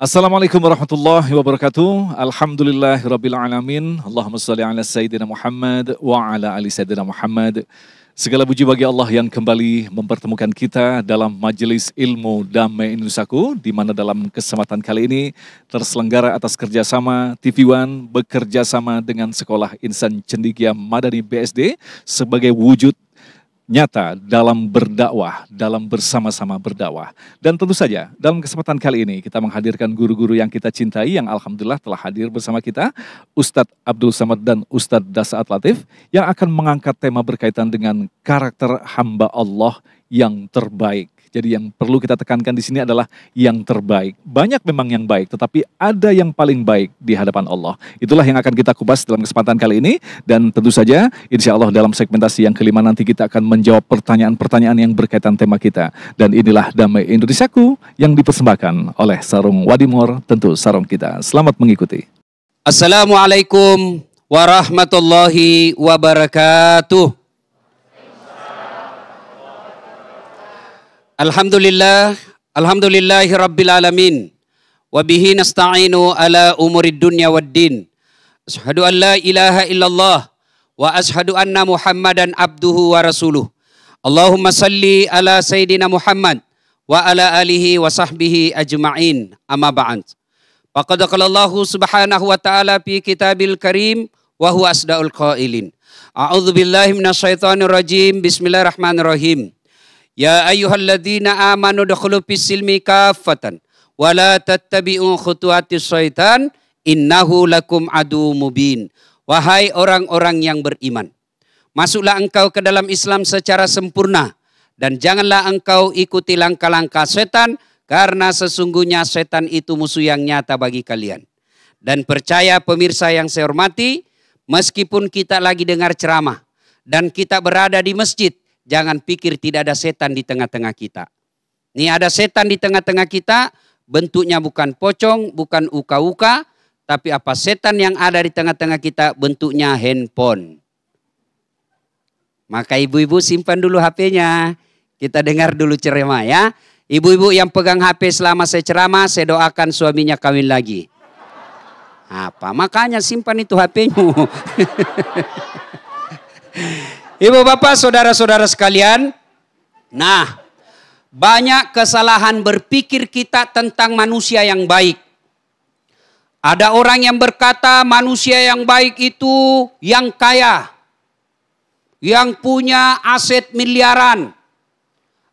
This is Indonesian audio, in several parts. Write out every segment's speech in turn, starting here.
Assalamualaikum warahmatullahi wabarakatuh. Alhamdulillahirabbil alamin. Allahumma shalli ala sayyidina Muhammad wa ala ali sayyidina Muhammad. Segala puji bagi Allah yang kembali mempertemukan kita dalam Majelis Ilmu Damai Indonesiaku, di mana dalam kesempatan kali ini terselenggara atas kerjasama TV One bekerjasama dengan Sekolah Insan Cendekia Madani BSD sebagai wujud nyata dalam berdakwah, dalam bersama-sama berdakwah. Dan tentu saja dalam kesempatan kali ini kita menghadirkan guru-guru yang kita cintai yang alhamdulillah telah hadir bersama kita, Ustadz Abdul Samad dan Ustadz Dasaat Latif, yang akan mengangkat tema berkaitan dengan karakter hamba Allah yang terbaik. Jadi yang perlu kita tekankan di sini adalah yang terbaik. Banyak memang yang baik, tetapi ada yang paling baik di hadapan Allah. Itulah yang akan kita kupas dalam kesempatan kali ini. Dan tentu saja, insya Allah dalam segmentasi yang kelima nanti kita akan menjawab pertanyaan-pertanyaan yang berkaitan tema kita. Dan inilah Damai Indonesiaku yang dipersembahkan oleh Sarung Wadimor, tentu sarung kita. Selamat mengikuti. Assalamualaikum warahmatullahi wabarakatuh. Alhamdulillahi rabbil alamin. Wabihi nasta'inu ala umurid dunya waddin. Ashhadu an la ilaha illallah. Wa ashhadu anna Muhammadan abduhu wa rasuluh. Allahumma salli ala Sayyidina Muhammad. Wa ala alihi wa sahbihi ajma'in. Amma ba'd. Faqad qala Allahu subhanahu wa ta'ala fi kitabil karim. Wa huwa asda'ul qailin. A'udzu billahi minasyaitonir rajim. Bismillahirrahmanirrahim. Ya ayyuhalladzina amanu dukhulu fis-silmi kaffatan wa la tattabi'u khutuwatis syaitan innahu lakum adu mubin. Wahai orang-orang yang beriman, masuklah engkau ke dalam Islam secara sempurna dan janganlah engkau ikuti langkah-langkah setan, karena sesungguhnya setan itu musuh yang nyata bagi kalian. Dan percaya pemirsa yang saya hormati, meskipun kita lagi dengar ceramah dan kita berada di masjid, jangan pikir tidak ada setan di tengah-tengah kita. Ini ada setan di tengah-tengah kita, bentuknya bukan pocong, bukan uka-uka, tapi apa setan yang ada di tengah-tengah kita bentuknya handphone. Maka ibu-ibu simpan dulu HP-nya. Kita dengar dulu ceramah ya. Ibu-ibu yang pegang HP selama saya ceramah, saya doakan suaminya kawin lagi. Apa? Makanya simpan itu HP-nya. Ibu bapak saudara-saudara sekalian, nah banyak kesalahan berpikir kita tentang manusia yang baik. Ada orang yang berkata manusia yang baik itu yang kaya, yang punya aset miliaran.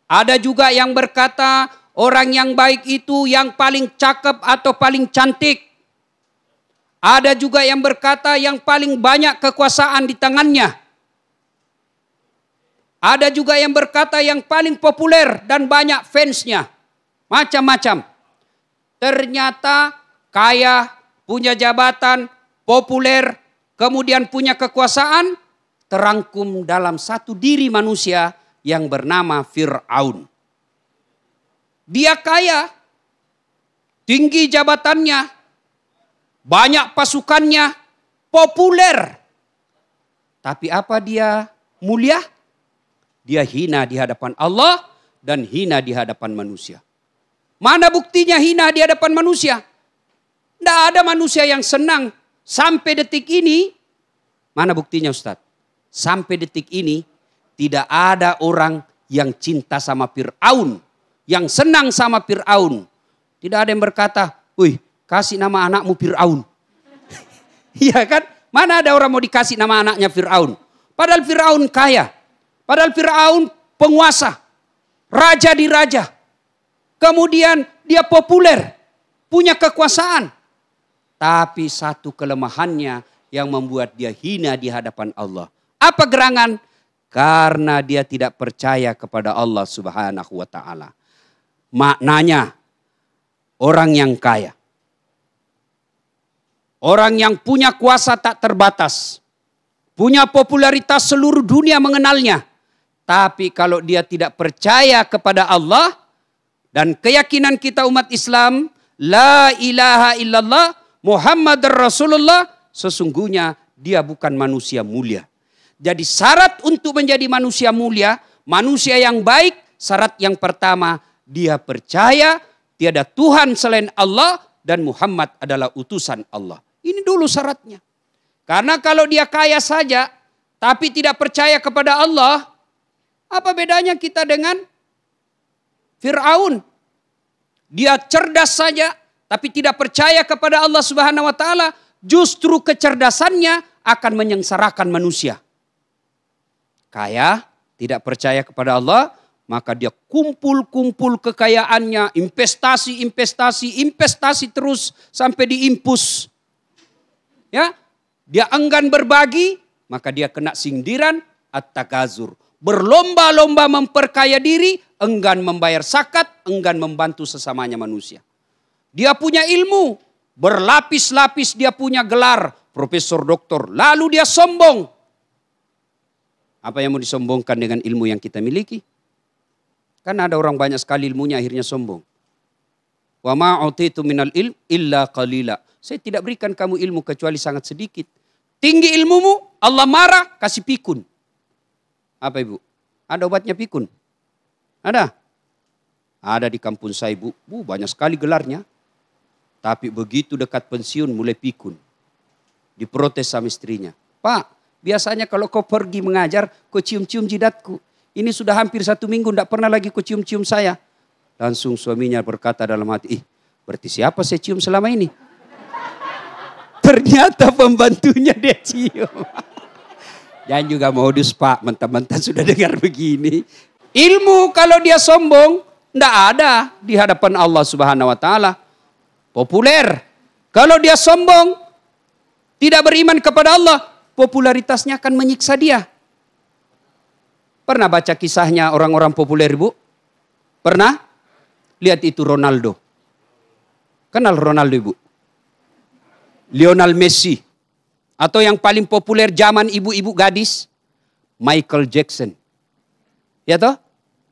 Ada juga yang berkata orang yang baik itu yang paling cakep atau paling cantik. Ada juga yang berkata yang paling banyak kekuasaan di tangannya. Ada juga yang berkata yang paling populer dan banyak fansnya. Macam-macam. Ternyata kaya, punya jabatan, populer, kemudian punya kekuasaan, terangkum dalam satu diri manusia yang bernama Fir'aun. Dia kaya, tinggi jabatannya, banyak pasukannya, populer. Tapi apa dia mulia? Dia hina di hadapan Allah dan hina di hadapan manusia. Mana buktinya hina di hadapan manusia? Tidak ada manusia yang senang sampai detik ini. Mana buktinya Ustadz? Sampai detik ini tidak ada orang yang cinta sama Fir'aun, yang senang sama Fir'aun. Tidak ada yang berkata, "Wih, kasih nama anakmu Fir'aun." Iya kan? Mana ada orang mau dikasih nama anaknya Fir'aun? Padahal Fir'aun kaya. Padahal Fir'aun penguasa, raja di raja. Kemudian dia populer, punya kekuasaan. Tapi satu kelemahannya yang membuat dia hina di hadapan Allah. Apa gerangan? Karena dia tidak percaya kepada Allah Subhanahu wa ta'ala. Maknanya orang yang kaya, orang yang punya kuasa tak terbatas, punya popularitas seluruh dunia mengenalnya. Tapi kalau dia tidak percaya kepada Allah dan keyakinan kita umat Islam, la ilaha illallah Muhammad Rasulullah, sesungguhnya dia bukan manusia mulia. Jadi syarat untuk menjadi manusia mulia, manusia yang baik, syarat yang pertama dia percaya tiada Tuhan selain Allah dan Muhammad adalah utusan Allah. Ini dulu syaratnya. Karena kalau dia kaya saja, tapi tidak percaya kepada Allah, apa bedanya kita dengan Fir'aun? Dia cerdas saja, tapi tidak percaya kepada Allah Subhanahu wa Ta'ala. Justru kecerdasannya akan menyengsarakan manusia. Kaya, tidak percaya kepada Allah, maka dia kumpul-kumpul kekayaannya, investasi terus sampai diimpus. Ya, dia enggan berbagi, maka dia kena sindiran at-takazur. Berlomba-lomba memperkaya diri, enggan membayar zakat, enggan membantu sesamanya manusia. Dia punya ilmu, berlapis-lapis dia punya gelar, profesor, doktor, lalu dia sombong. Apa yang mau disombongkan dengan ilmu yang kita miliki? Kan ada orang banyak sekali ilmunya akhirnya sombong. Wa ma utitu minal ilm illa qalila. Saya tidak berikan kamu ilmu kecuali sangat sedikit. Tinggi ilmumu, Allah marah, kasih pikun. Apa ibu? Ada obatnya pikun? Ada? Ada di kampung saya ibu. Banyak sekali gelarnya. Tapi begitu dekat pensiun mulai pikun. Diprotes sama istrinya. Pak, biasanya kalau kau pergi mengajar, kau cium-cium jidatku. Ini sudah hampir 1 minggu, tidak pernah lagi kau cium-cium saya. Langsung suaminya berkata dalam hati, berarti siapa saya cium selama ini? Ternyata pembantunya dia cium. Jangan juga modus Pak, mentah-mentah sudah dengar begini. Ilmu kalau dia sombong, tidak ada di hadapan Allah Subhanahu wa Ta'ala. Populer. Kalau dia sombong, tidak beriman kepada Allah, popularitasnya akan menyiksa dia. Pernah baca kisahnya orang-orang populer ibu? Pernah? Lihat itu Ronaldo. Kenal Ronaldo ibu? Lionel Messi. Atau yang paling populer zaman ibu-ibu gadis, Michael Jackson. Ya toh?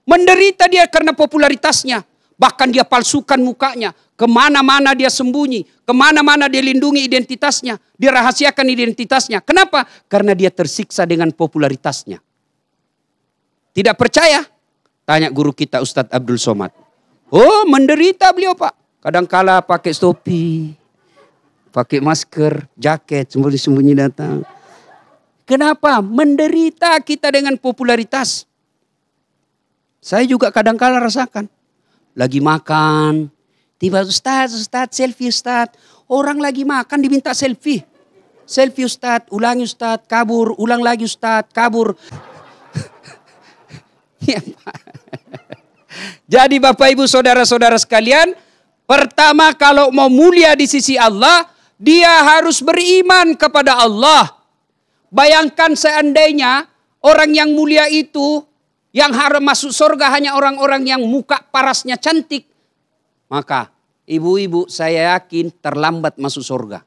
Menderita dia karena popularitasnya. Bahkan dia palsukan mukanya. Kemana-mana dia sembunyi. Kemana-mana dia lindungi identitasnya. Dia rahasiakan identitasnya. Kenapa? Karena dia tersiksa dengan popularitasnya. Tidak percaya? Tanya guru kita Ustadz Abdul Somad. Oh, menderita beliau Pak. Kadangkala pakai topi, pakai masker, jaket, sembunyi-sembunyi datang. Kenapa? Menderita kita dengan popularitas. Saya juga kadangkala rasakan. Lagi makan, tiba Ustadz, selfie Ustadz. Orang lagi makan diminta selfie. Selfie Ustadz, ulangi Ustadz, kabur, ulang lagi Ustadz, kabur. Ya, jadi Bapak Ibu Saudara-saudara sekalian, pertama kalau mau mulia di sisi Allah, dia harus beriman kepada Allah. Bayangkan seandainya orang yang mulia itu, yang harus masuk surga hanya orang-orang yang muka parasnya cantik. Maka ibu-ibu saya yakin terlambat masuk surga.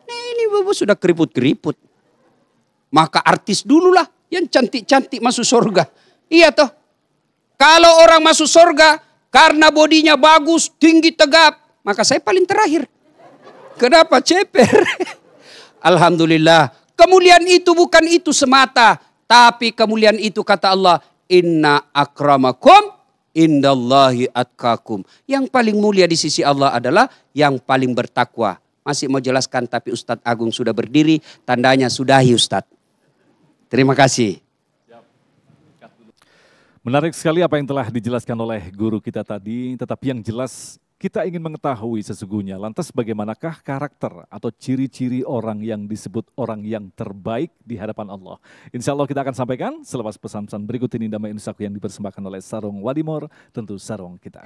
Nah, ini ibu sudah keriput-keriput. Maka artis dululah yang cantik-cantik masuk surga. Iya toh. Kalau orang masuk surga karena bodinya bagus, tinggi, tegap, maka saya paling terakhir. Kenapa ceper? Alhamdulillah. Kemuliaan itu bukan itu semata. Tapi kemuliaan itu kata Allah, inna akramakum indallahi atqakum. Yang paling mulia di sisi Allah adalah yang paling bertakwa. Masih mau jelaskan tapi Ustadz Agung sudah berdiri. Tandanya sudahi Ustadz. Terima kasih. Menarik sekali apa yang telah dijelaskan oleh guru kita tadi, tetapi yang jelas kita ingin mengetahui sesungguhnya lantas bagaimanakah karakter atau ciri-ciri orang yang disebut orang yang terbaik di hadapan Allah. Insya Allah kita akan sampaikan selepas pesan-pesan berikut ini damai Indonesia yang dipersembahkan oleh Sarung Wadimor, tentu sarung kita.